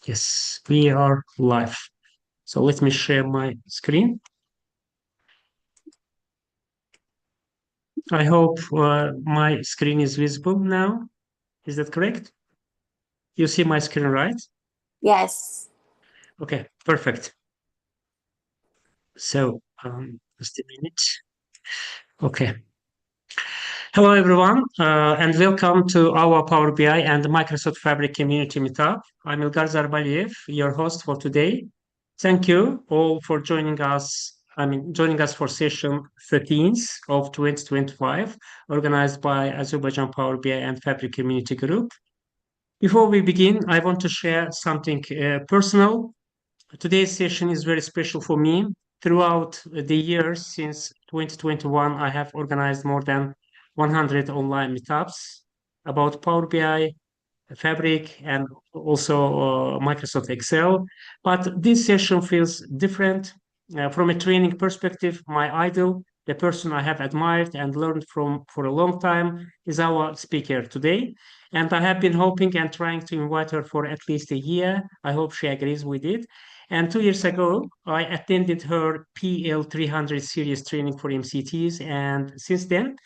Yes, we are live. So let me share my screen. I hope my screen is visible now. Is that correct? You see my screen, right? Yes. Okay, perfect. So, just a minute. Okay. Hello, everyone, and welcome to our Power BI and Microsoft Fabric Community Meetup. I'm Ilgar Zarbaliev, your host for today. Thank you all for joining us. Joining us for session 13th of 2025, organized by Azerbaijan Power BI and Fabric Community Group. Before we begin, I want to share something personal. Today's session is very special for me. Throughout the years since 2021, I have organized more than 100 online meetups about Power BI, Fabric, and also Microsoft Excel. But this session feels different. From a training perspective, my idol, the person I have admired and learned from for a long time, is our speaker today. And I have been hoping and trying to invite her for at least a year. I hope she agrees with it. And 2 years ago, I attended her PL 300 series training for MCTs. And since then,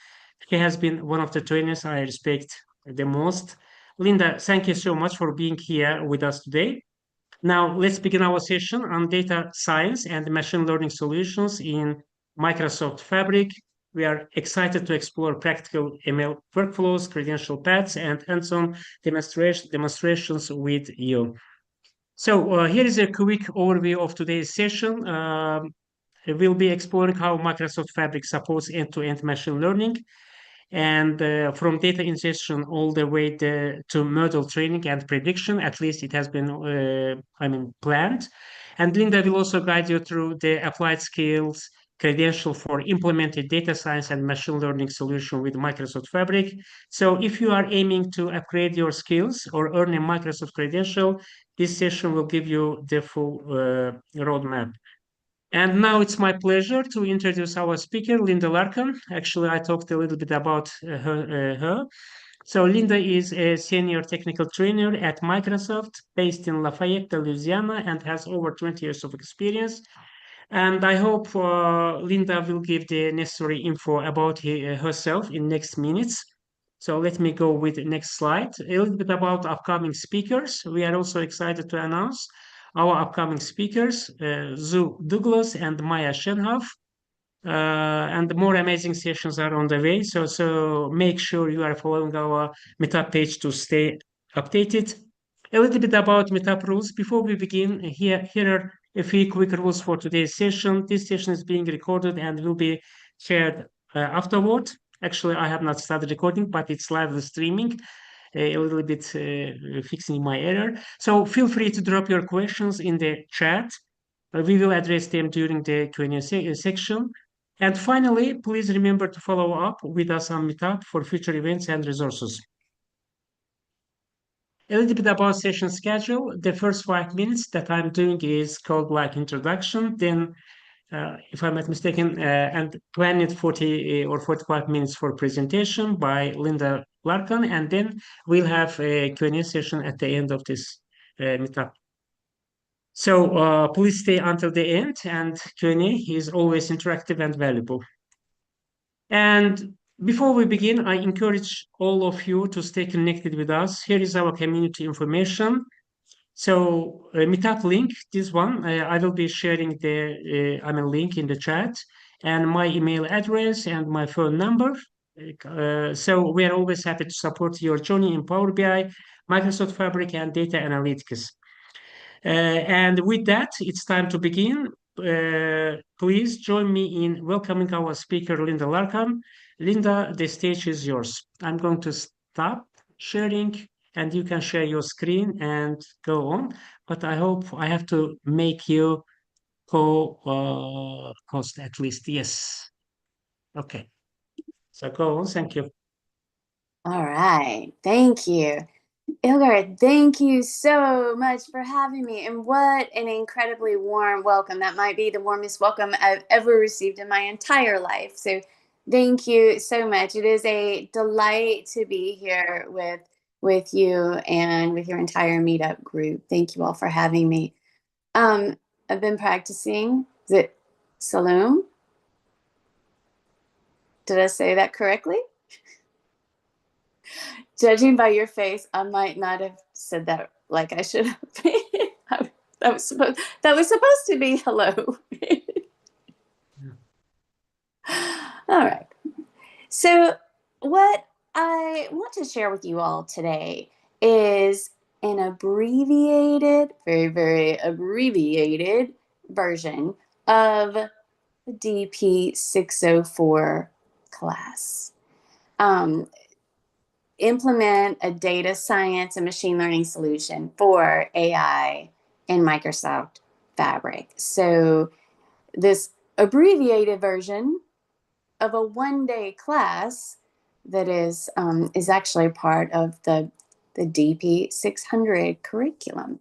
she has been one of the trainers I respect the most. Linda, thank you so much for being here with us today. Now, let's begin our session on data science and machine learning solutions in Microsoft Fabric. We are excited to explore practical ML workflows, credential paths, and hands-on demonstrations with you. So here is a quick overview of today's session. We'll be exploring how Microsoft Fabric supports end-to-end machine learning, and from data ingestion all the way to model training and prediction. At least it has been planned. And Linda will also guide you through the applied skills credential for implemented data science and machine learning solution with Microsoft Fabric. So if you are aiming to upgrade your skills or earn a Microsoft credential, this session will give you the full roadmap. And now it's my pleasure to introduce our speaker, Linda Larkan. Actually, I talked a little bit about her. So Linda is a senior technical trainer at Microsoft, based in Lafayette, Louisiana, and has over 20 years of experience. And I hope Linda will give the necessary info about herself in next minutes. So let me go with the next slide. A little bit about upcoming speakers. We are also excited to announce our upcoming speakers, Zu Douglas and Maya Shenhoff. And more amazing sessions are on the way. So make sure you are following our meetup page to stay updated. A little bit about meetup rules. Before we begin, here are a few quick rules for today's session. This session is being recorded and will be shared afterward. Actually, I have not started recording, but it's live streaming. A little bit fixing my error. So feel free to drop your questions in the chat. We will address them during the Q&A section. And finally, please remember to follow up with us on Meetup for future events and resources. A little bit about session schedule. The first 5 minutes that I'm doing is called like introduction. Then, if I'm not mistaken, and 20, 40 or 45 minutes for presentation by Linda Larkan. And then we'll have a Q&A session at the end of this meetup. So please stay until the end, and Q&A is always interactive and valuable. And before we begin, I encourage all of you to stay connected with us. Here is our community information. So meetup link, this one, I will be sharing the link in the chat, and my email address and my phone number. So we are always happy to support your journey in Power BI, Microsoft Fabric, and data analytics. And with that, it's time to begin. Please join me in welcoming our speaker, Linda Larkan. Linda, the stage is yours. I'm going to stop sharing and you can share your screen and go on. But I hope I have to make you co-host at least. Yes. Okay. So go on. Thank you. All right. Thank you. Ilgar, thank you so much for having me. And what an incredibly warm welcome. That might be the warmest welcome I've ever received in my entire life. So thank you so much. It is a delight to be here with with you and with your entire meetup group. Thank you all for having me. I've been practicing. Is it Saloom? Did I say that correctly? Judging by your face, I might not have said that like I should have. That was supposed to be hello. All right. So, what I want to share with you all today is an abbreviated, very, very abbreviated version of the DP 604 class. Implement a data science and machine learning solution for AI in Microsoft Fabric. So, this abbreviated version of a one-day class that is actually part of the DP 600 curriculum.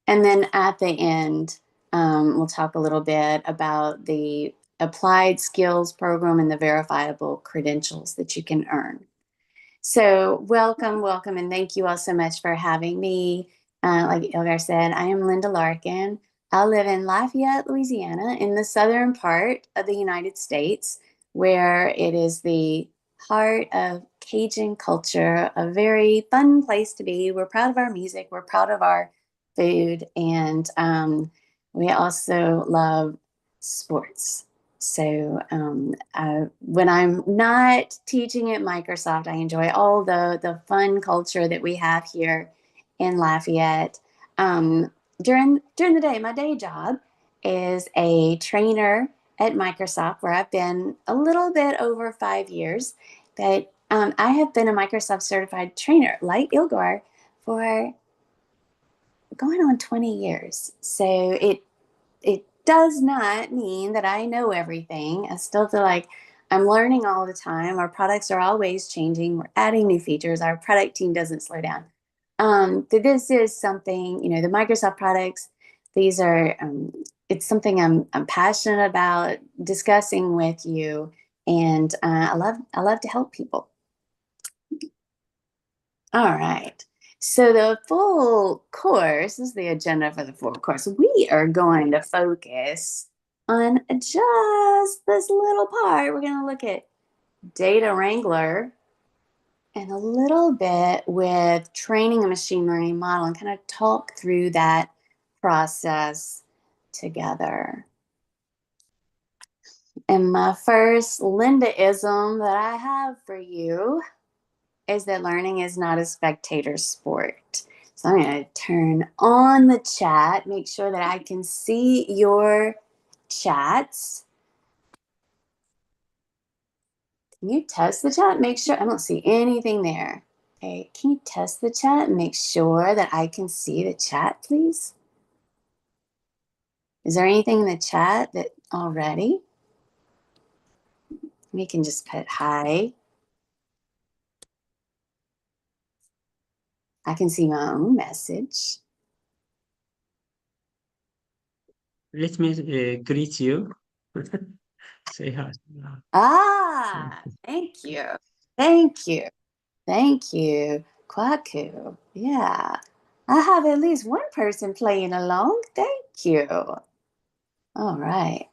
And then at the end, we'll talk a little bit about the applied skills program and the verifiable credentials that you can earn. So welcome, welcome, and thank you all so much for having me. Like Ilgar said, I am Linda Larkan. I live in Lafayette, Louisiana, in the southern part of the United States, where it is the heart of Cajun culture, a very fun place to be. We're proud of our music, we're proud of our food, and we also love sports. So when I'm not teaching at Microsoft, I enjoy all the fun culture that we have here in Lafayette. During the day, my day job is a trainer at Microsoft, where I've been a little bit over 5 years. But I have been a Microsoft certified trainer, like Ilgar, for going on 20 years. So it does not mean that I know everything. I still feel like I'm learning all the time. Our products are always changing. We're adding new features. Our product team doesn't slow down. This is something, the Microsoft products, these are, it's something I'm passionate about discussing with you. And I love to help people. All right. So the full course is the agenda for the full course. We are going to focus on just this little part. We're going to look at Data Wrangler and a little bit with training a machine learning model and kind of talk through that process together. And my first Lindaism that I have for you is that learning is not a spectator sport. So I'm going to turn on the chat, make sure that I can see your chats. Can you test the chat? Make sure I don't see anything there. Okay, can you test the chat and make sure that I can see the chat, please? Is there anything in the chat that already? We can just put hi. I can see my own message. Let me greet you. Say hi. Thank you. Thank you. Thank you. Kwaku. Yeah. I have at least one person playing along. Thank you. All right.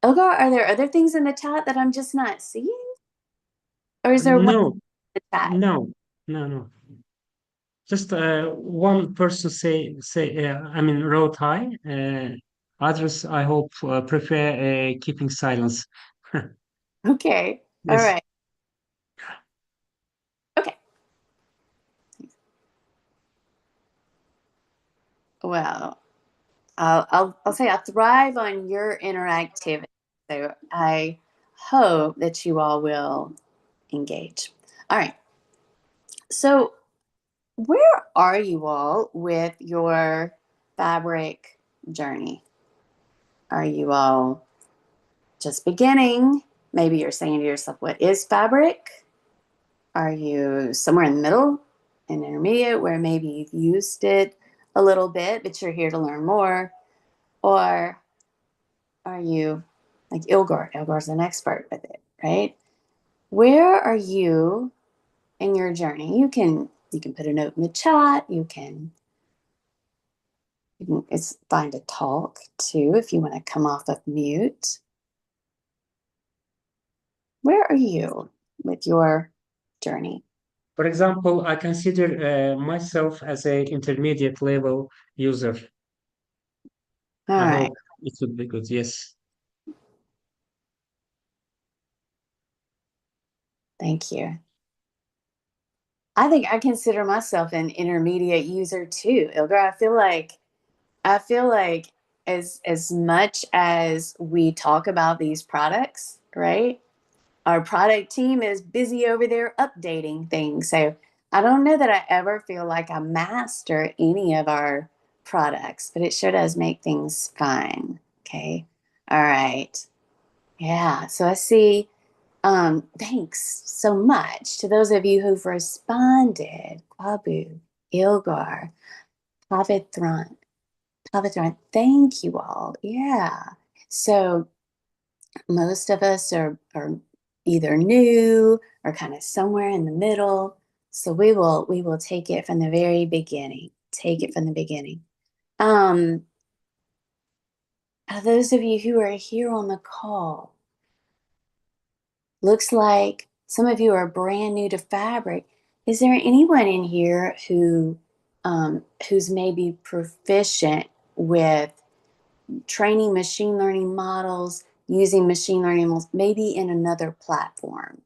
Ogar, are there other things in the chat that I'm just not seeing? Or is there one in No, the chat? no. Just one person wrote hi. Others, I hope, prefer keeping silence. Okay. All Yes. right. Okay. Well, I'll say I thrive on your interactivity. So I hope that you all will engage. All right. So where are you all with your fabric journey? Are you all just beginning? Maybe you're saying to yourself, what is fabric? Are you somewhere in the middle, an intermediate, where maybe you've used it a little bit, but you're here to learn more? Or are you like Ilgar. Ilgar's an expert with it, right? Where are you in your journey? You can put a note in the chat. It's fine to talk too if you want to come off of mute. Where are you with your journey? For example, I consider myself as a intermediate level user. All I right. hope it would be good. Yes. Thank you. I think I consider myself an intermediate user too, Ilgar. I feel like as much as we talk about these products, right? Our product team is busy over there updating things. So I don't know that I ever feel like I master any of our products, but it sure does make things fun. Okay. All right. Yeah. So I see. Thanks so much to those of you who've responded. Kwabu, Ilgar, Pavithran. Pavithran, thank you all. Yeah. So most of us are either new or kind of somewhere in the middle. So we will take it from the very beginning. Take it from the beginning. Um, those of you who are here on the call, looks like some of you are brand new to Fabric. Is there anyone in here who's maybe proficient with training machine learning models, using machine learning models, maybe in another platform?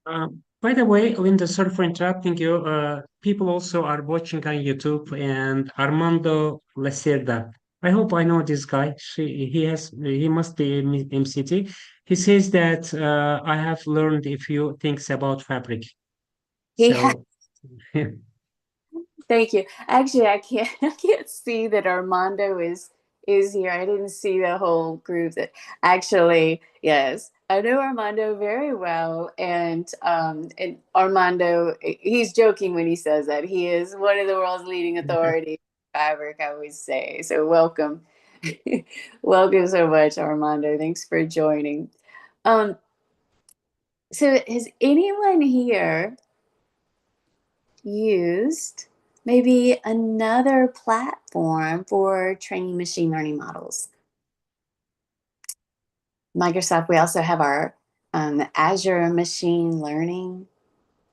By the way, Linda, sorry for interrupting you. People also are watching on YouTube, and Armando Lacerda. I hope I know this guy. He must be MCT. He says that I have learned a few things about Fabric. Yeah, So thank you. Actually, I can't see that Armando is here. I didn't see the whole group that actually, yes. I know Armando very well, and Armando, he's joking when he says that. He is one of the world's leading authorities in Fabric, I would say. So welcome. Welcome so much, Armando. Thanks for joining. Um, so has anyone here used maybe another platform for training machine learning models? Microsoft, we also have our Azure machine learning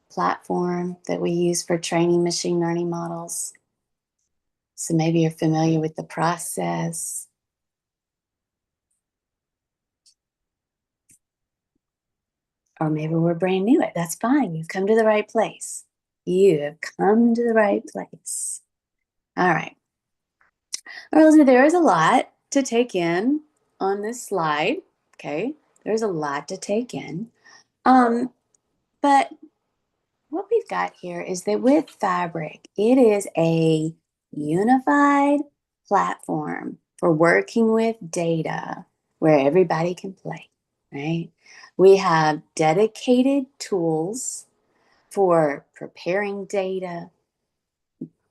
platform that we use for training machine learning models. So maybe you're familiar with the process. Or maybe we're brand new at. That's fine. You've come to the right place. You have come to the right place. All right. Well, Elizabeth, there is a lot to take in on this slide. Okay. There's a lot to take in. But what we've got here is that with Fabric, it is a unified platform for working with data where everybody can play, right? We have dedicated tools for preparing data,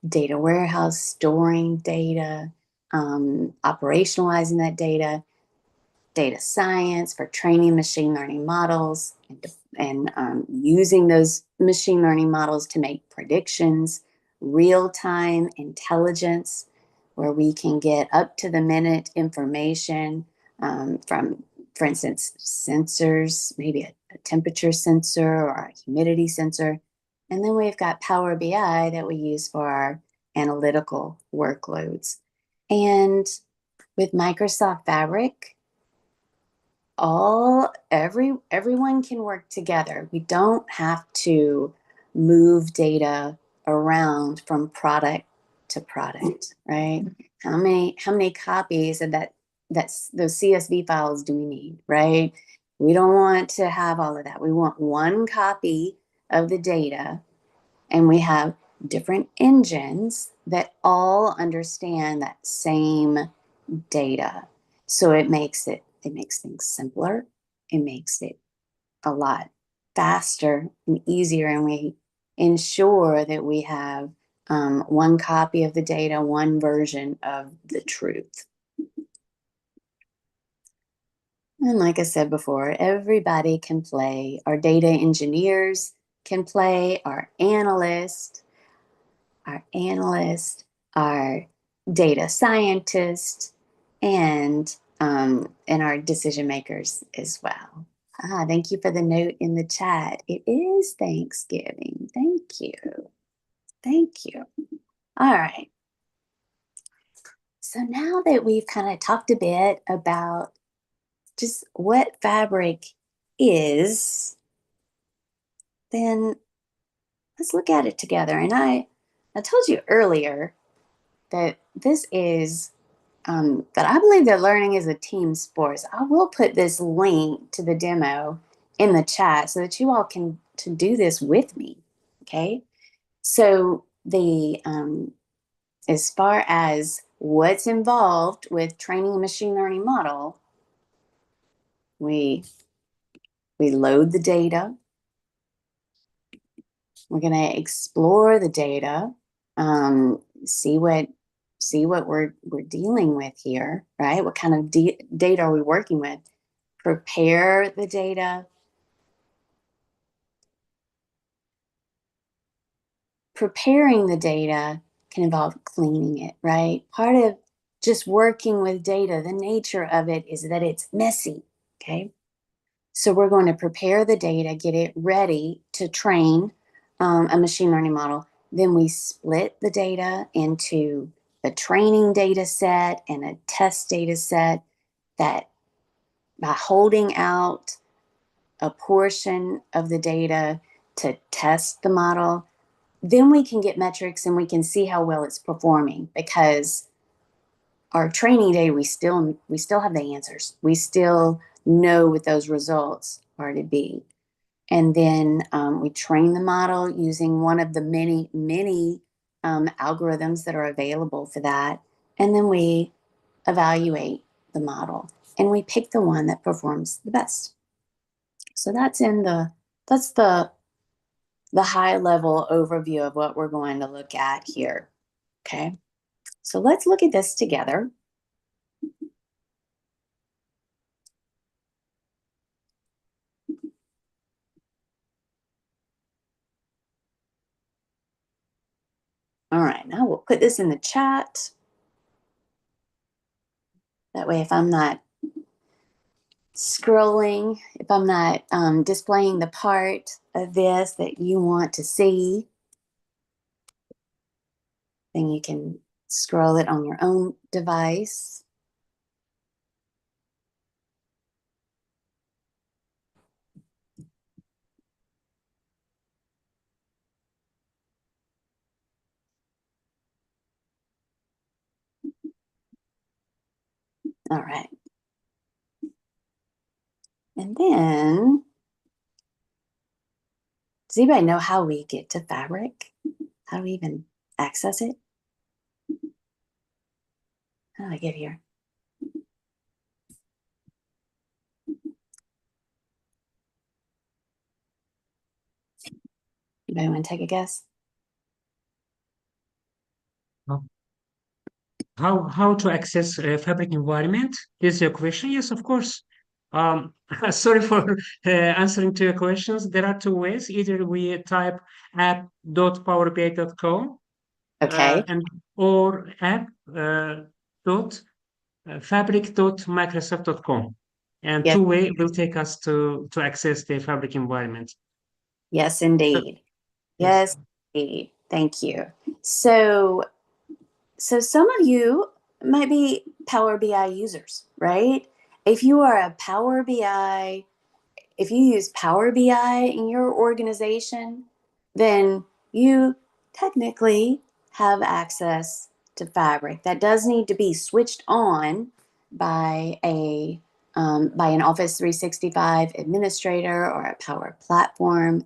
data warehouse, storing data, operationalizing that data science for training machine learning models, and using those machine learning models to make predictions, real-time intelligence, where we can get up-to-the-minute information from, for instance, sensors, maybe a temperature sensor or a humidity sensor. And then we've got Power BI that we use for our analytical workloads. And with Microsoft Fabric, everyone can work together. We don't have to move data around from product to product, right? How many copies of those CSV files do we need, right? We don't want to have all of that. We want one copy of the data, and we have different engines that all understand that same data. So it makes things simpler. It makes it a lot faster and easier, and we ensure that we have one copy of the data, one version of the truth. And like I said before, everybody can play. Our data engineers can play, our analyst, our data scientist, and our decision makers as well. Thank you for the note in the chat. It is Thanksgiving. Thank you. Thank you. All right. So now that we've kind of talked a bit about just what Fabric is, then let's look at it together. And I told you earlier that this is that I believe that learning is a team sport. So I will put this link to the demo in the chat so that you all can to do this with me. Okay. So the as far as what's involved with training a machine learning model, we load the data. We're going to explore the data, see what we're dealing with here, right? What kind of data are we working with? Prepare the data. Preparing the data can involve cleaning it, right? Part of just working with data, the nature of it is that it's messy, okay? So we're going to prepare the data, get it ready to train a machine learning model. Then we split the data into a training data set and a test data set that by holding out a portion of the data to test the model, then we can get metrics and we can see how well it's performing, because our training data, we still have the answers. We still know what those results are to be. And then we train the model using one of the many algorithms that are available for that. And then we evaluate the model and we pick the one that performs the best. So that's the high level overview of what we're going to look at here. Okay. So let's look at this together. All right, now we'll put this in the chat. That way, if I'm not scrolling, if I'm not displaying the part of this that you want to see, then you can scroll it on your own device. All right. And then, does anybody know how we get to Fabric? How do we even access it? How do I get here? Anybody want to take a guess? How to access a Fabric environment is your question? Yes, of course. Sorry for answering to your questions. There are two ways. Either we type app.powerbi.com Okay. and or app dot fabric.microsoft.com. And Yes. two-way will take us to access the Fabric environment. Yes, indeed. Yes. Yes, indeed. Thank you. So some of you might be Power BI users, right? If you are a Power BI, if you use Power BI in your organization, then you technically have access to Fabric. That does need to be switched on by by an Office 365 administrator or a Power Platform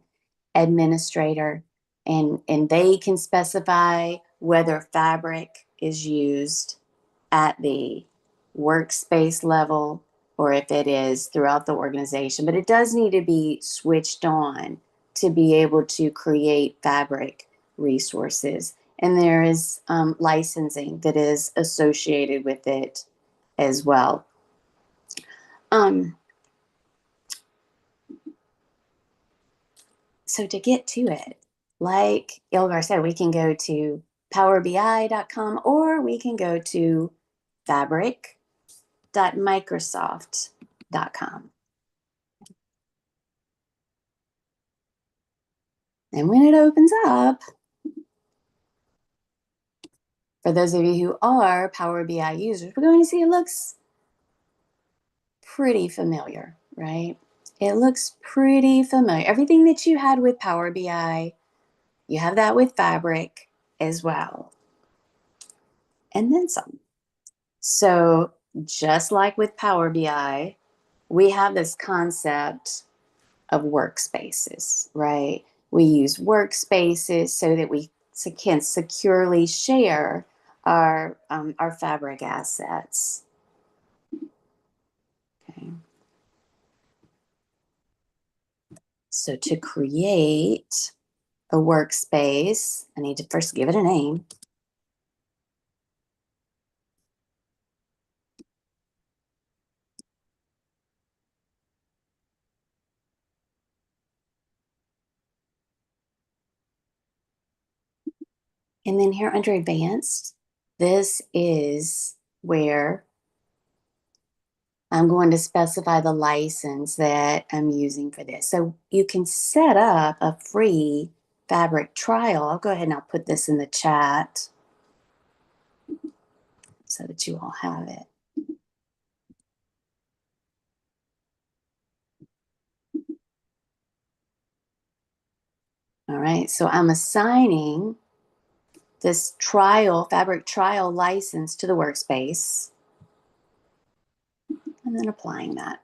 administrator, and they can specify whether Fabric is used at the workspace level or if it is throughout the organization. But it does need to be switched on to be able to create Fabric resources. And there is licensing that is associated with it as well. So to get to it, like Ilgar said, we can go to powerbi.com or we can go to fabric.microsoft.com. And when it opens up, for those of you who are Power BI users, we're going to see it looks pretty familiar, right? It looks pretty familiar. Everything that you had with Power BI, you have that with Fabric as well. And then some. So just like with Power BI, we have this concept of workspaces, right? We use workspaces so that we can securely share our Fabric assets. Okay. So to create a workspace, I need to first give it a name. And then here under advanced, this is where I'm going to specify the license that I'm using for this. So you can set up a free Fabric trial. I'll go ahead and I'll put this in the chat so that you all have it. All right, so I'm assigning this Fabric trial license to the workspace and then applying that.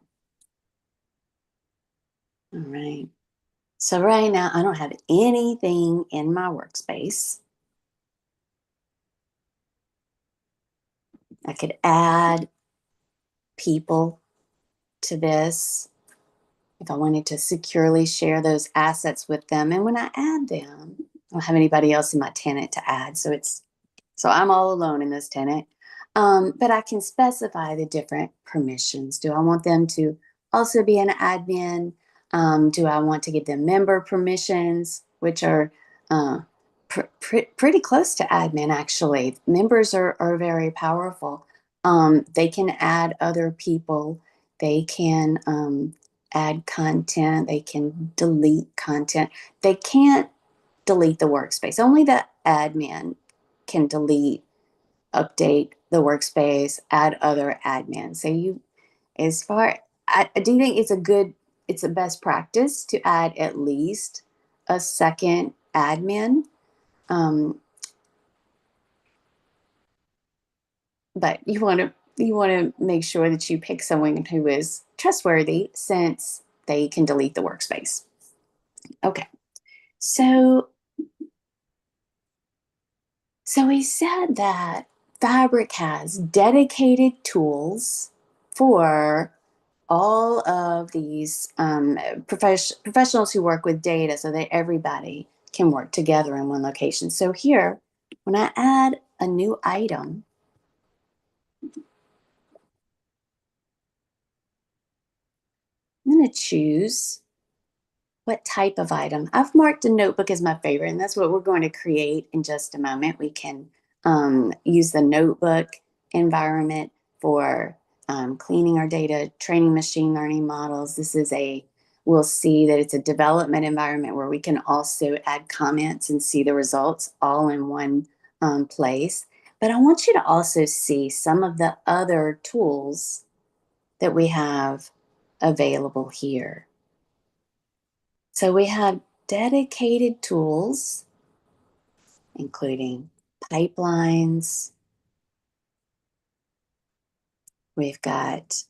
All right. So right now I don't have anything in my workspace. I could add people to this if I wanted to securely share those assets with them. And when I add them, I don't have anybody else in my tenant to add. So I'm all alone in this tenant. But I can specify the different permissions. Do I want them to also be an admin? Do I want to give them member permissions, which are pretty close to admin, actually. Members are very powerful. They can add other people. They can add content. They can delete content. They can't delete the workspace. Only the admin can delete, update the workspace, add other admins. So I do think it's a best practice to add at least a second admin. But you want to make sure that you pick someone who is trustworthy since they can delete the workspace. Okay. So we said that Fabric has dedicated tools for all of these professionals who work with data so that everybody can work together in one location. So here, when I add a new item, I'm going to choose what type of item. I've marked a notebook as my favorite, and that's what we're going to create in just a moment. We can use the notebook environment for cleaning our data, training machine learning models. We'll see that it's a development environment where we can also add comments and see the results all in one place. But I want you to also see some of the other tools that we have available here. So we have dedicated tools, including pipelines. We've got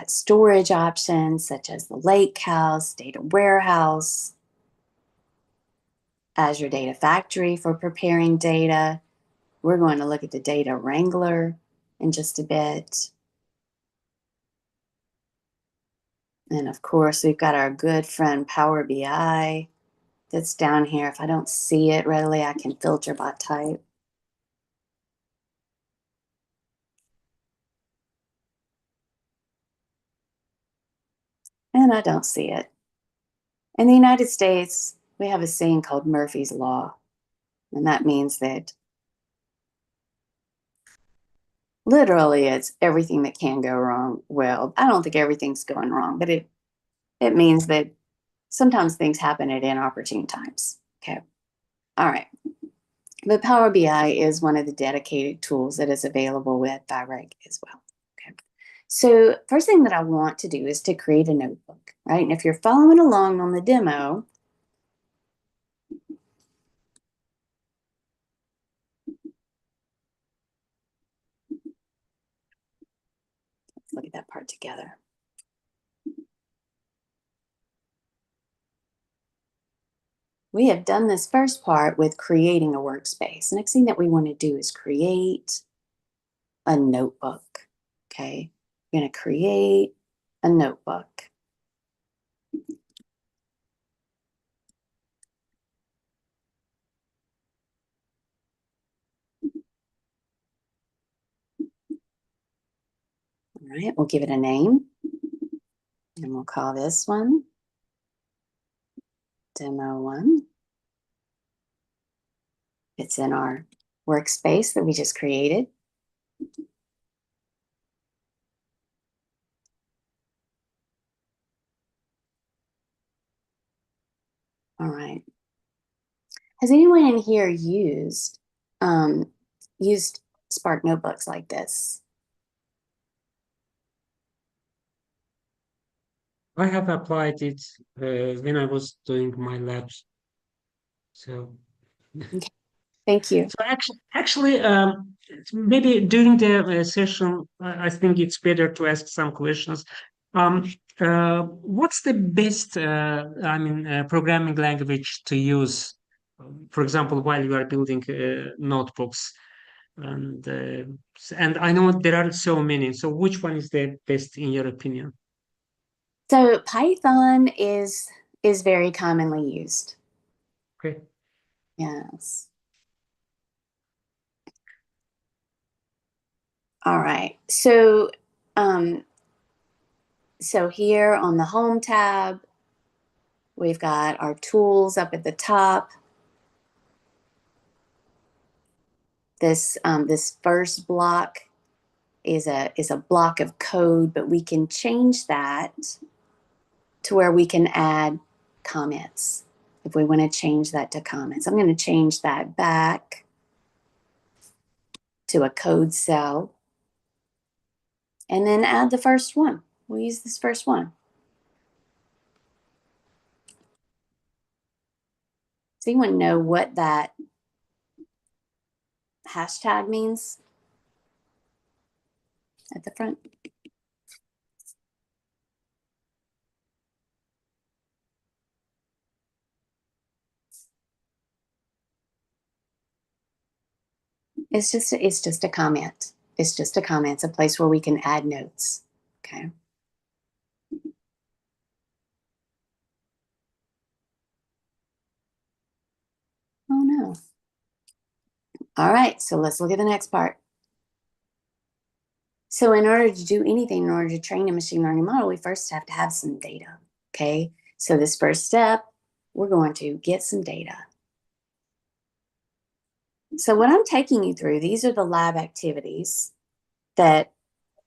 storage options such as the Lakehouse, data warehouse, Azure Data Factory for preparing data. We're going to look at the data wrangler in just a bit. And of course, we've got our good friend Power BI that's down here. If I don't see it readily, I can filter by type. And I don't see it. In the United States, we have a saying called Murphy's Law, and that means that literally it's everything that can go wrong. Well, I don't think everything's going wrong, but it means that sometimes things happen at inopportune times. Okay. All right. But Power BI is one of the dedicated tools that is available with Direct as well. Okay. So first thing that I want to do is to create a notebook, right? And if you're following along on the demo, let's look at that part together. We have done this first part with creating a workspace. Next thing that we want to do is create a notebook. Okay. We're going to create a notebook. All right, we'll give it a name. And we'll call this one Demo 1. It's in our workspace that we just created. All right. Has anyone in here used Spark notebooks like this? I have applied it when I was doing my labs. So, Okay, thank you. so actually, maybe during the session, I think it's better to ask some questions. Um, what's the best, programming language to use, for example, while you are building notebooks? And I know there are so many. So, which one is the best in your opinion? So Python is very commonly used. Okay. Yes. All right. So here on the Home tab, we've got our tools up at the top. This first block is a block of code, but we can change that to where we can add comments if we want to change that to comments. I'm going to change that back to a code cell and then add the first one. We'll use this first one. Does anyone know what that hashtag means at the front? It's just a comment. It's just a comment. It's a place where we can add notes. Okay. Oh no. All right, so let's look at the next part. So in order to do anything, in order to train a machine learning model, we first have to have some data. Okay. So this first step, we're going to get some data. So what I'm taking you through, these are the lab activities that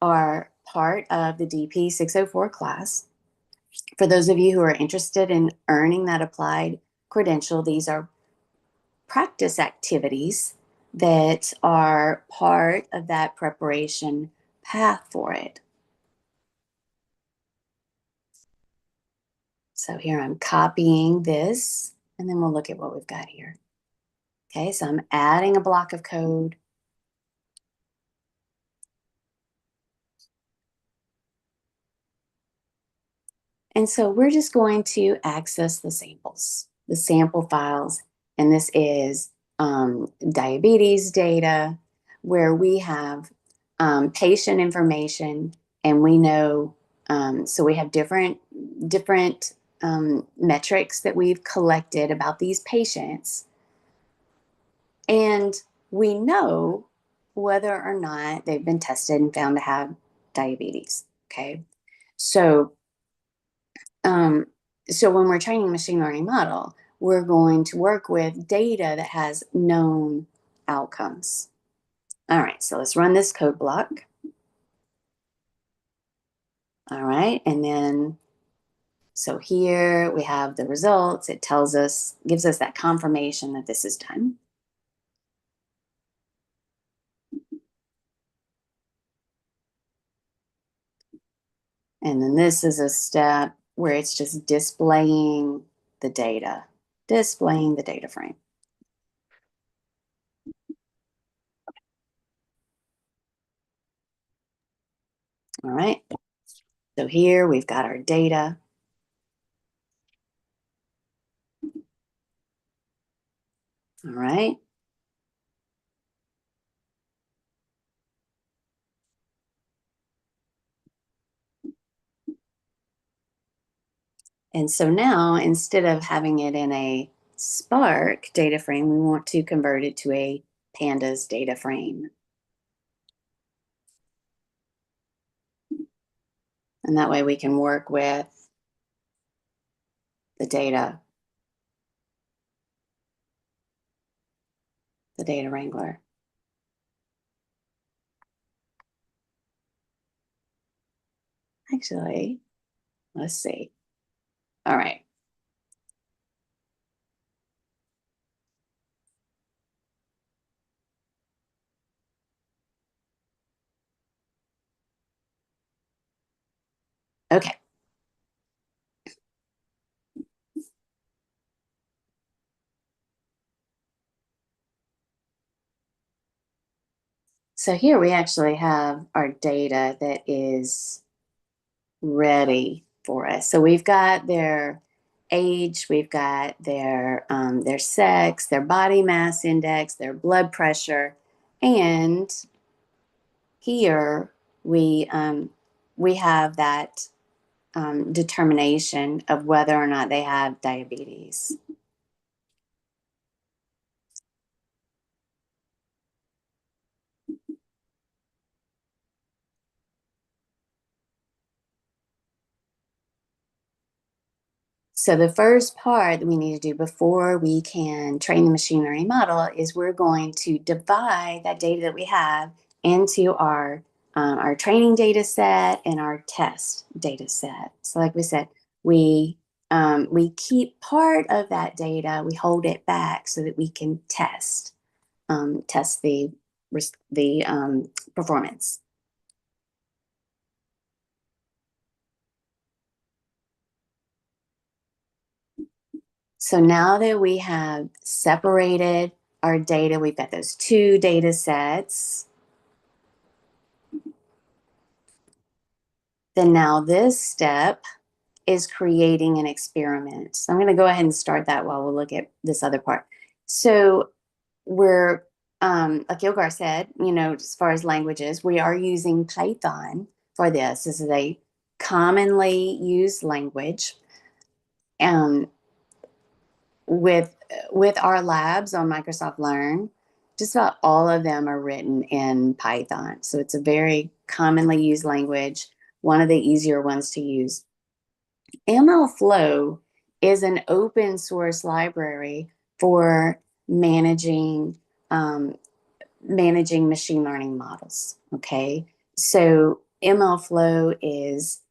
are part of the DP 604 class. For those of you who are interested in earning that applied credential, these are practice activities that are part of that preparation path for it. So here I'm copying this, and then we'll look at what we've got here. Okay, so I'm adding a block of code. And so we're just going to access the samples, the sample files. And this is diabetes data where we have patient information and we know, so we have different metrics that we've collected about these patients. And we know whether or not they've been tested and found to have diabetes. Okay. So So when we're training a machine learning model, we're going to work with data that has known outcomes. All right, so let's run this code block. All right, and then, so here we have the results. It tells us, gives us that confirmation that this is done. And then this is a step where it's just displaying the data frame. All right, so here we've got our data. All right. And so now, instead of having it in a Spark data frame, we want to convert it to a Pandas data frame. And that way we can work with the data wrangler. Actually, let's see. All right. Okay. So here we actually have our data that is ready for us. So we've got their age, we've got their sex, their body mass index, their blood pressure, and here we have that determination of whether or not they have diabetes. So the first part that we need to do before we can train the machine learning model is we're going to divide that data that we have into our training data set and our test data set. So like we said, we keep part of that data, we hold it back so that we can test the performance. So now that we have separated our data, we've got those two data sets. Then now this step is creating an experiment. So I'm going to go ahead and start that while we'll look at this other part. So we're, like Ilgar said, as far as languages, we are using Python for this. This is a commonly used language. With our labs on Microsoft Learn, just about all of them are written in Python. So it's a very commonly used language, one of the easier ones to use. MLflow is an open source library for managing machine learning models. Okay, so MLflow is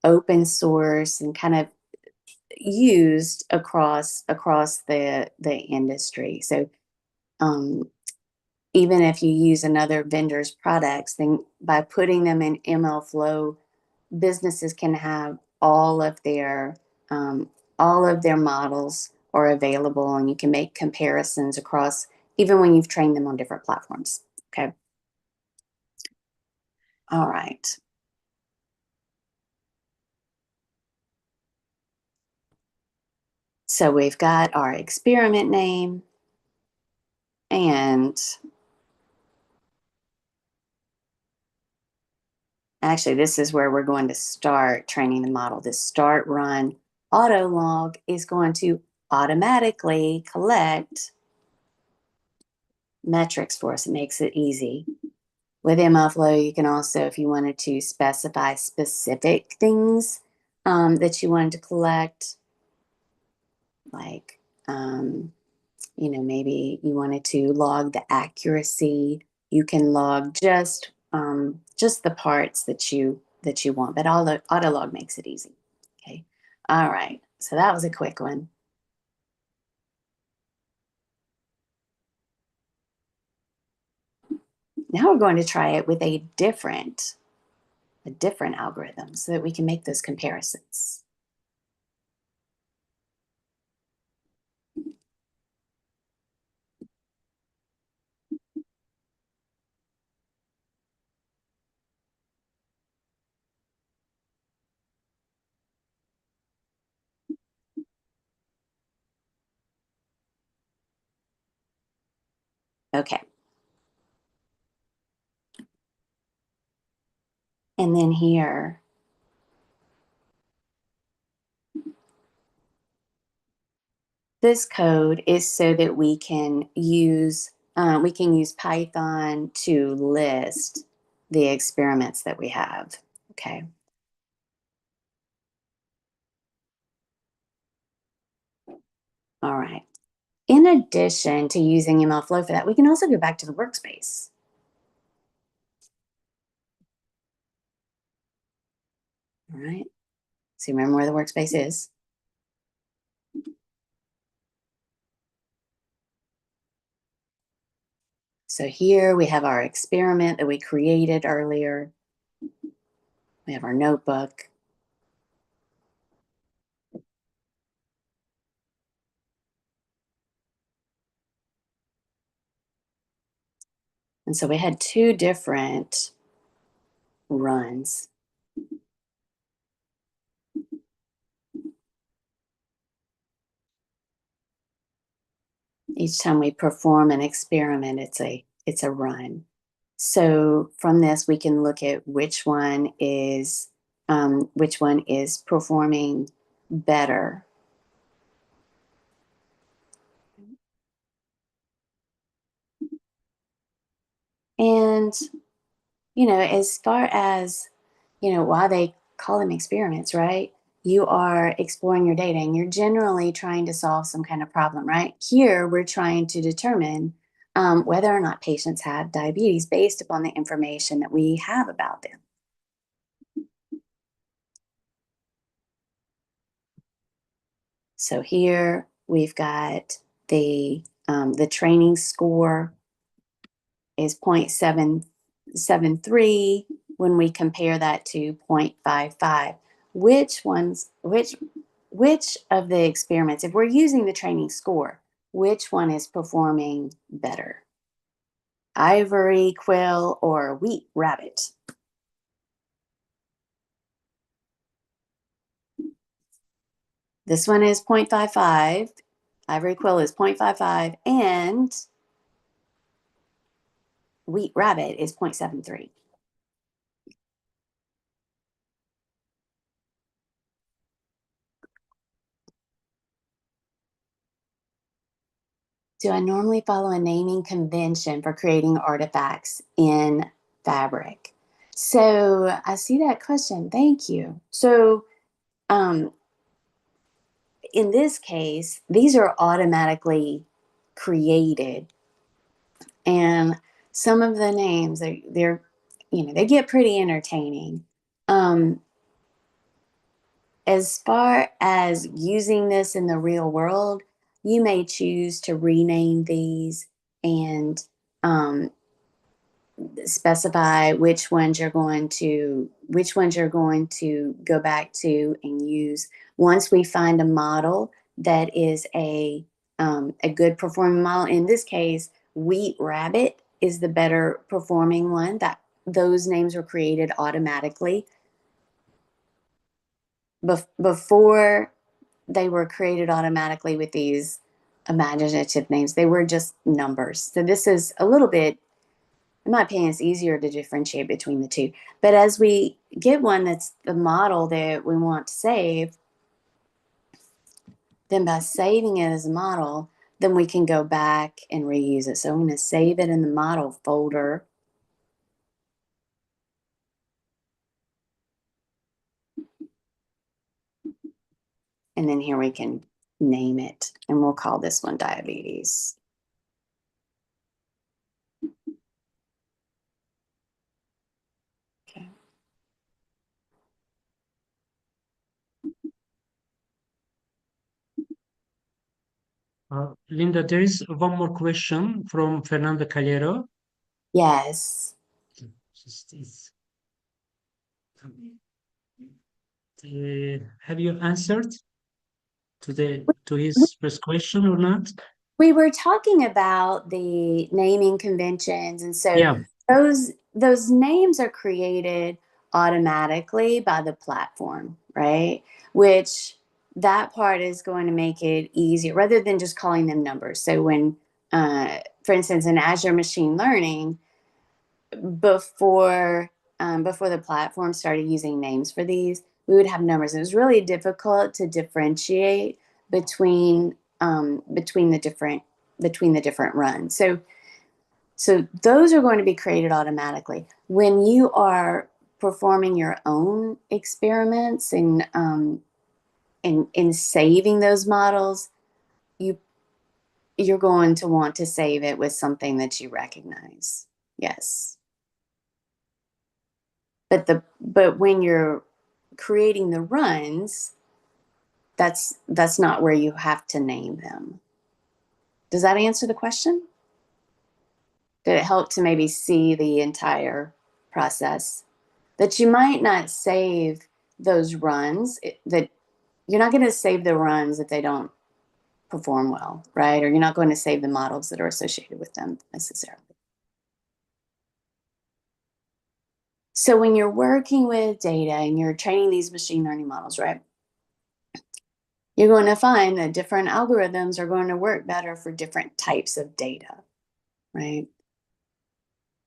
open source and kind of used across the industry. So even if you use another vendor's products, then by putting them in MLflow, businesses can have all of their models are available, and you can make comparisons across even when you've trained them on different platforms. Okay. All right. So we've got our experiment name, and actually this is where we're going to start training the model. This start run auto log is going to automatically collect metrics for us. It makes it easy. With MLflow, you can also, if you wanted to specify specific things that you wanted to collect, like, maybe you wanted to log the accuracy. You can log just the parts that you want, but all the auto log makes it easy. Okay. All right. So that was a quick one. Now we're going to try it with a different algorithm so that we can make those comparisons. Okay. And then here, this code is so that we can use Python to list the experiments that we have. Okay. All right. In addition to using MLflow for that, we can also go back to the workspace. All right. So remember where the workspace is. So here we have our experiment that we created earlier. We have our notebook. And so we had two different runs. Each time we perform an experiment, it's a run. So from this, we can look at which one is performing better. And as far as why they call them experiments, right? You are exploring your data and you're generally trying to solve some kind of problem, right? Here, we're trying to determine whether or not patients have diabetes based upon the information that we have about them. So here we've got the training score is 0.773 when we compare that to 0.55. Which of the experiments, if we're using the training score, which one is performing better? Ivory, quill, or wheat rabbit? This one is 0.55. Ivory quill is 0.55, and wheat rabbit is 0.73. Do I normally follow a naming convention for creating artifacts in Fabric? So I see that question. Thank you. So in this case, these are automatically created, and some of the names they get pretty entertaining. As far as using this in the real world, you may choose to rename these and specify which ones you're going to go back to and use once we find a model that is a good performing model. In this case, wheat rabbit is the better performing one. That those names were created automatically before they were created automatically with these imaginative names. They were just numbers. So this is a little bit, in my opinion, it's easier to differentiate between the two. But as we get one that's the model that we want to save, then by saving it as a model, then we can go back and reuse it. So I'm going to save it in the model folder. And then here we can name it, and we'll call this one diabetes. Okay. Linda, there is one more question from Fernando Calero. Yes. Have you answered to his first question or not? We were talking about the naming conventions, and so Yeah. those names are created automatically by the platform, right? Which that part is going to make it easier rather than just calling them numbers. So when, for instance, in Azure Machine Learning, before before the platform started using names for these, we would have numbers. It was really difficult to differentiate between the different runs. So those are going to be created automatically. When you are performing your own experiments and in saving those models, you're going to want to save it with something that you recognize. Yes. But when you're creating the runs, that's not where you have to name them. Does that answer the question? Did it help to maybe see the entire process? That you might not save those runs, that you're not going to save the runs if they don't perform well, right? Or you're not going to save the models that are associated with them necessarily. So when you're working with data and you're training these machine learning models, right? You're going to find that different algorithms are going to work better for different types of data, right?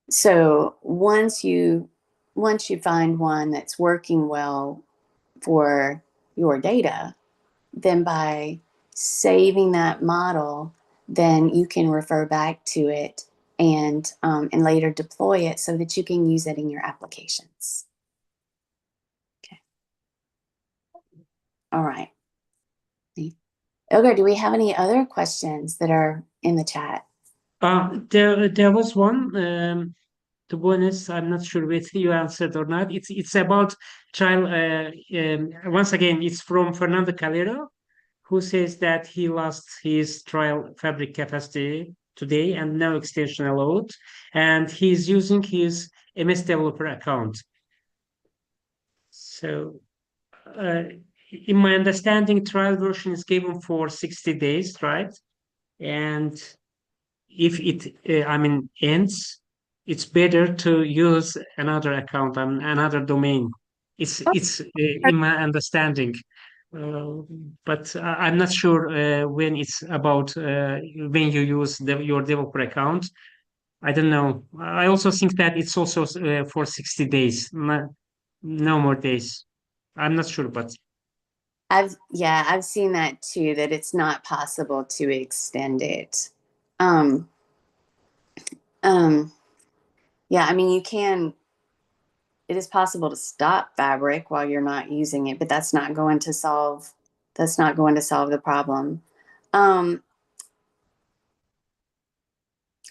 So once you find one that's working well for your data, then by saving that model, then you can refer back to it and later deploy it so that you can use it in your applications. Okay. All right. Ilgar, do we have any other questions that are in the chat? There was one. To be honest, I'm not sure whether you answered or not. It's about trial. Once again, it's from Fernando Calero, who says that he lost his trial fabric capacity today and no extension allowed, and he's using his MS Developer account. So, in my understanding, trial version is given for 60 days, right? And if it, ends, it's better to use another account and another domain. It's in my understanding. Uh, but I'm not sure when it's about when you use your developer account. I don't know. I also think that it's also for 60 days, no more days. I'm not sure, but I've seen that too, that it's not possible to extend it. Um, yeah, I mean, it is possible to stop Fabric while you're not using it, but that's not going to solve the problem. I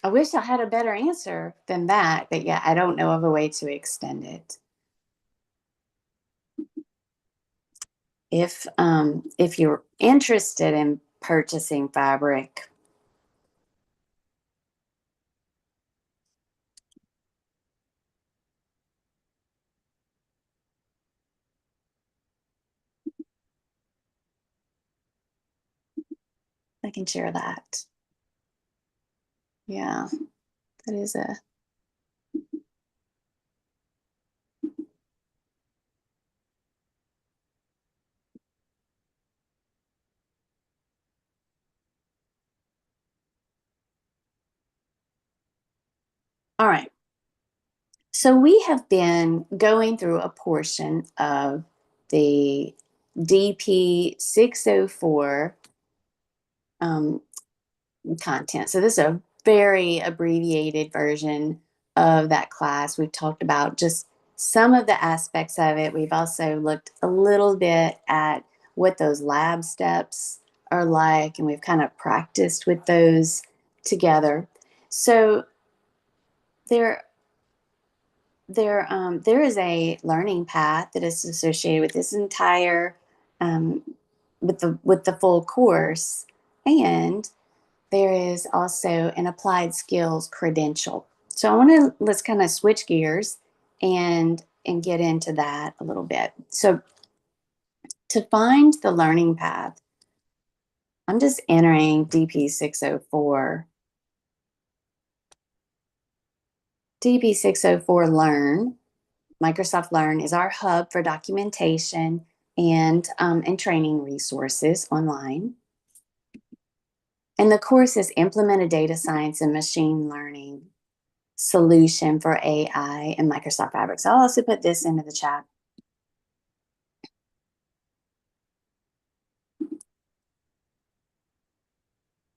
wish I had a better answer than that, but yeah, I don't know of a way to extend it. If you're interested in purchasing Fabric, I can share that. Yeah, that is a all right. So we have been going through a portion of the DP 604 content. So this is a very abbreviated version of that class. We've talked about just some of the aspects of it. We've also looked a little bit at what those lab steps are like, and we've kind of practiced with those together. So there is a learning path that is associated with this entire with the full course, and there is also an applied skills credential. So let's kind of switch gears and get into that a little bit. So to find the learning path, I'm just entering DP 604. DP 604 Learn. Microsoft Learn is our hub for documentation and training resources online. And the course is Implemented Data Science and Machine Learning Solution for AI and Microsoft Fabric. So I'll also put this into the chat.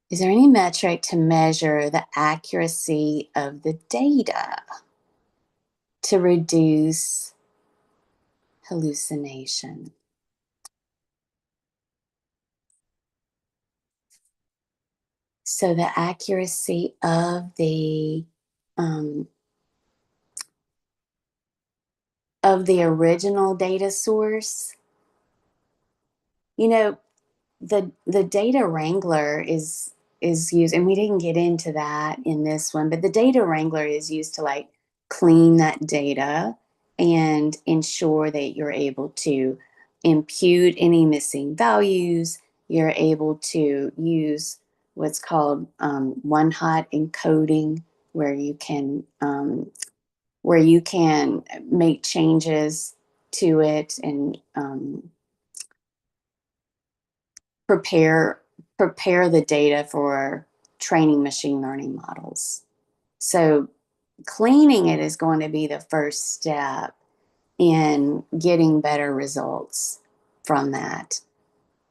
Is there any metric to measure the accuracy of the data to reduce hallucination? So the accuracy of the original data source. You know, the data wrangler is used, and we didn't get into that in this one, but the data wrangler is used to like clean that data and ensure that you're able to impute any missing values. You're able to use what's called one-hot encoding, where you can make changes to it and prepare the data for training machine learning models. So cleaning it is going to be the first step in getting better results from that.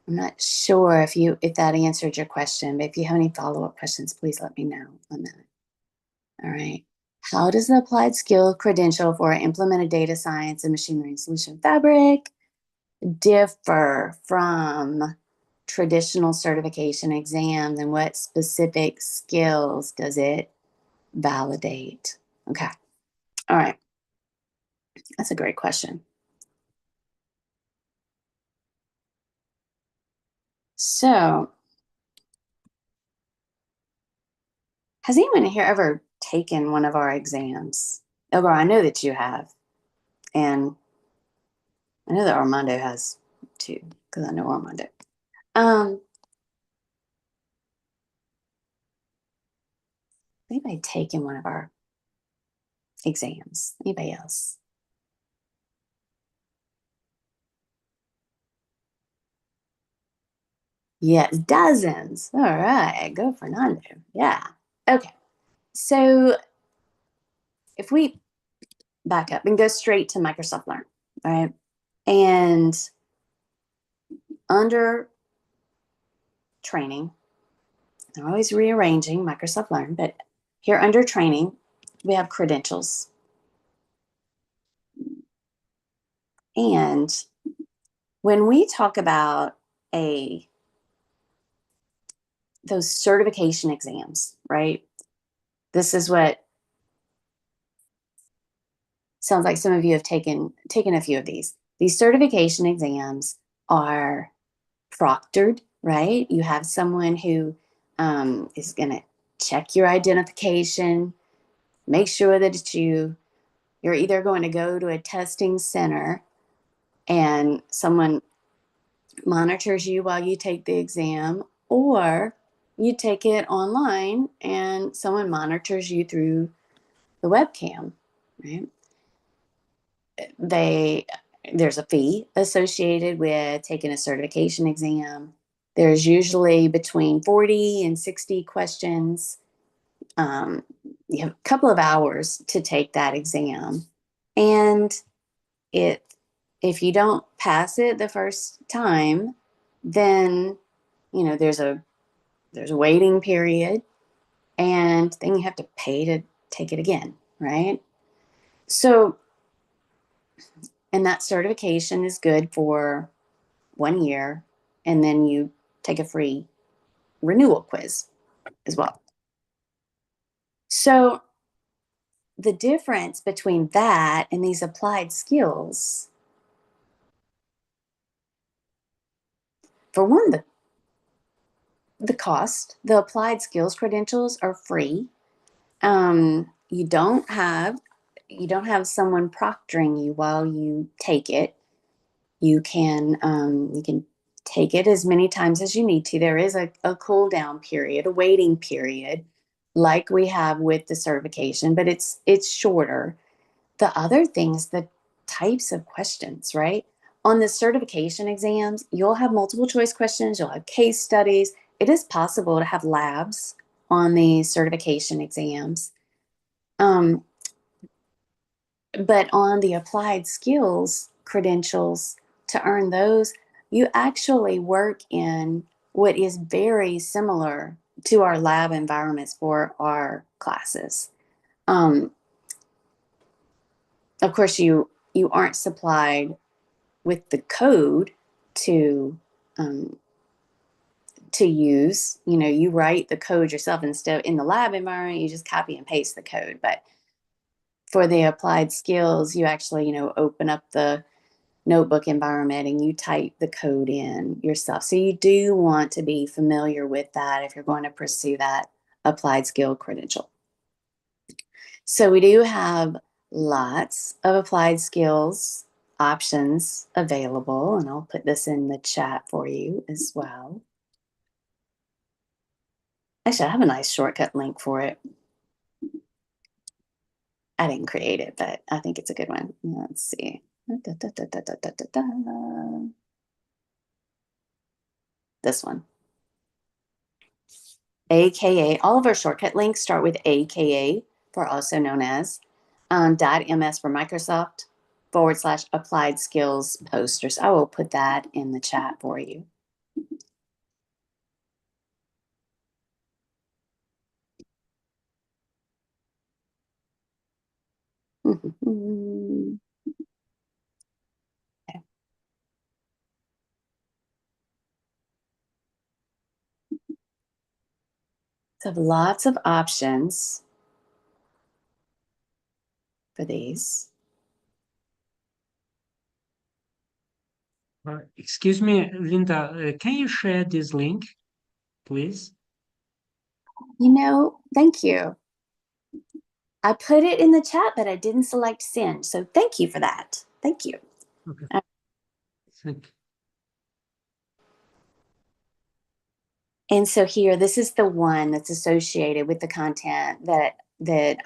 I'm not sure if that answered your question, but if you have any follow-up questions, please let me know on that. All right. How does the applied skill credential for implemented data science and machine learning solution fabric differ from traditional certification exams, and what specific skills does it validate? Okay. All right. That's a great question. So, has anyone here ever taken one of our exams? Elgar, I know that you have. And I know that Armando has too, because I know Armando. Anybody taken one of our exams? Anybody else? Yes, dozens. All right, go Fernando. Yeah. Okay. So if we back up and go straight to Microsoft Learn, right? And under training, I'm always rearranging Microsoft Learn, but here under training, we have credentials. And when we talk about those certification exams, right? This is what sounds like some of you have taken a few of these. These certification exams are proctored, right? You have someone who is going to check your identification, make sure that you're either going to go to a testing center and someone monitors you while you take the exam, or you take it online and someone monitors you through the webcam, right? There's a fee associated with taking a certification exam. There's usually between 40 and 60 questions. You have a couple of hours to take that exam. And if you don't pass it the first time, then there's a waiting period, and then you have to pay to take it again, right? So, and that certification is good for 1 year, and then you take a free renewal quiz as well. So the difference between that and these applied skills, for one, the cost, the applied skills credentials are free. You don't have someone proctoring you while you take it. You can take it as many times as you need to. There is a cool down period, a waiting period, like we have with the certification, but it's shorter. The other things, the types of questions, right? On the certification exams, you'll have multiple choice questions, you'll have case studies. It is possible to have labs on the certification exams. But on the applied skills credentials, to earn those, you actually work in what is very similar to our lab environments for our classes. Of course, you aren't supplied with the code to use. You write the code yourself instead. In the lab environment, you just copy and paste the code. But for the applied skills, you actually open up the notebook environment and you type the code in yourself. So you do want to be familiar with that if you're going to pursue that applied skill credential. So we do have lots of applied skills options available, and I'll put this in the chat for you as well. Actually, I have a nice shortcut link for it. I didn't create it, but I think it's a good one. Let's see. This one. AKA, all of our shortcut links start with AKA, for also known as, .ms for Microsoft, / applied skills posters. I will put that in the chat for you. Okay. So lots of options for these. Excuse me, Linda, can you share this link, please? Thank you. I put it in the chat, but I didn't select send. So thank you for that. Thank you. Okay. Thank you. And so here, this is the one that's associated with the content that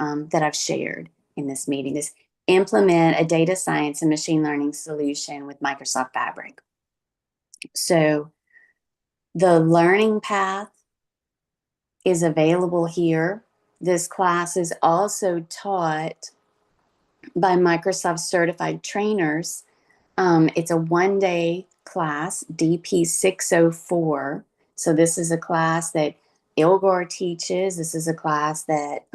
I've shared in this meeting. This implement a data science and machine learning solution with Microsoft Fabric. So the learning path is available here. This class is also taught by Microsoft certified trainers. It's a 1-day class, DP 604. So this is a class that Ilgor teaches. This is a class that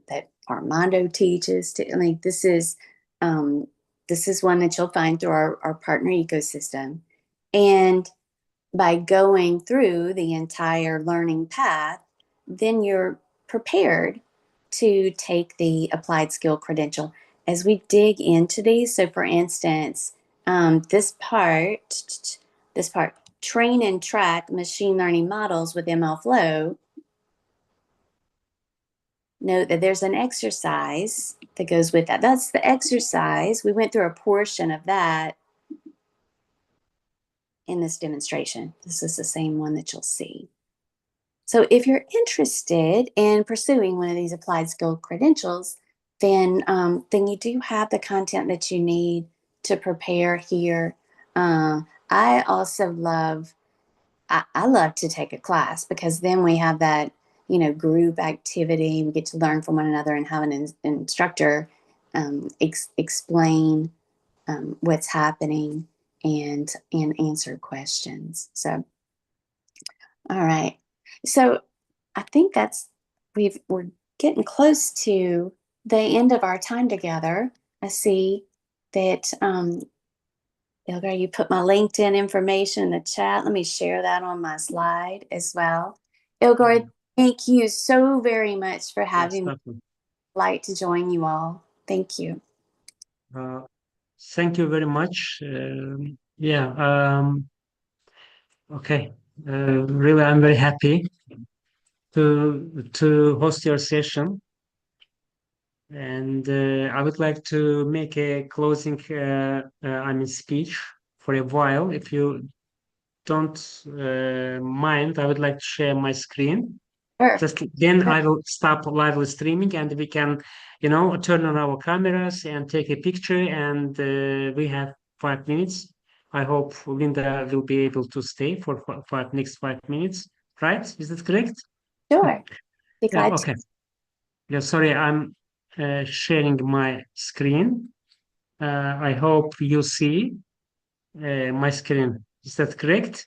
that Armando teaches. This is one that you'll find through our partner ecosystem. And by going through the entire learning path, then you're prepared to take the applied skill credential. As we dig into these, so for instance, this part, train and track machine learning models with MLflow. Note that there's an exercise that goes with that. That's the exercise. We went through a portion of that in this demonstration. This is the same one that you'll see. So if you're interested in pursuing one of these applied skill credentials, then you do have the content that you need to prepare here. I also love to take a class, because then we have that group activity. We get to learn from one another and have an instructor explain what's happening and answer questions. So, all right. So I think we're getting close to the end of our time together. I see that Ilgar, you put my LinkedIn information in the chat. Let me share that on my slide as well. Ilgar, thank you so very much for Yes, having me. definitely. I'd like to join you all. Thank you. Uh, Thank you very much. Yeah. Okay. Really, I'm very happy to host your session, and I would like to make a closing, speech for a while. If you don't mind, I would like to share my screen. Sure. Just then Sure. I will stop live streaming and we can, turn on our cameras and take a picture. And we have 5 minutes. I hope Linda will be able to stay for next 5 minutes. Right? Is that correct? Sure. Be Yeah. glad to. Okay. Yeah. Sorry, I'm sharing my screen. I hope you see my screen. Is that correct?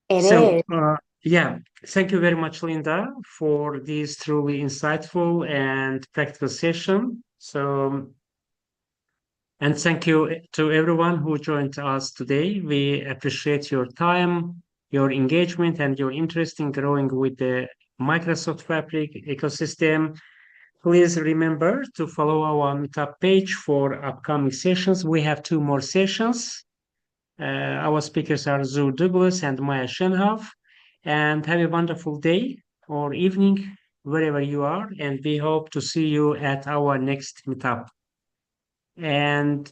It So, is. yeah, thank you very much, Linda, for this truly insightful and practical session. So, and thank you to everyone who joined us today. We appreciate your time, your engagement, and your interest in growing with the Microsoft Fabric ecosystem. Please remember to follow our meetup page for upcoming sessions. We have 2 more sessions. Our speakers are Zu Douglas and Maya Shenhoff. And have a wonderful day or evening wherever you are. And we hope to see you at our next meetup. And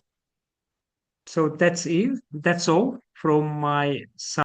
so that's it. That's all from my side.